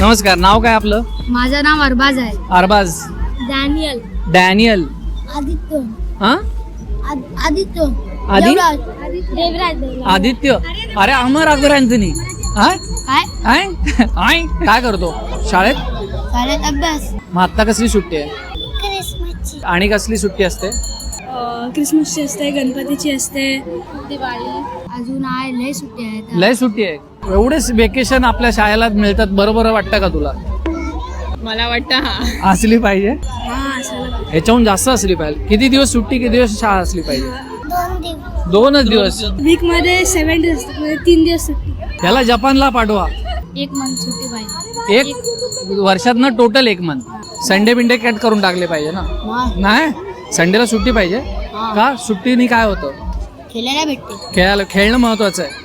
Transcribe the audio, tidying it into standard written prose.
नमस्कार, नाव काय आपलं? माझं नाव अरबाज आहे. अरबाज. डॅनियल. डॅनियल. आदित्य. हा? आदित्य. आदि? देवराज. आदित्य. अरे अमर अकबर अँथनी. हा? काय? काय करतो शाळेत? शाळेत अभ्यास. मग आत्ता कसली सुट्टी आहे? क्रिसमसची. आणि कसली सुट्टी असते? क्रिसमसची असते, गणपतीची असते, दिवाळी. अजून आहे, लय सुट्टी आहेत. लय सुट्टी आहे. एवढेच वेकेशन आपल्या शाळेला मिळतात, बरोबर वाटतं का तुला? मला वाटतं असली पाहिजे, असायला. ह्याच्याहून जास्त असली पाहिजे. किती दिवस सुट्टी, किती दिवस शाळा असली पाहिजे? 2 दिवस. 2च दिवस. वीक मध्ये 7 दिवस असतात, म्हणजे 3 दिवस सुट्टी. त्याला जपानला पाठवा. 1 मंथ सुट्टी पाहिजे. एक वर्षातनं टोटल 1 मंथ. संडे बिंडे कट करून टाकले पाहिजे ना? नाही, संडेला सुट्टी पाहिजे का? सुट्टीने काय होतं? खेळायला भेटते. खेळणं महत्वाचं आहे.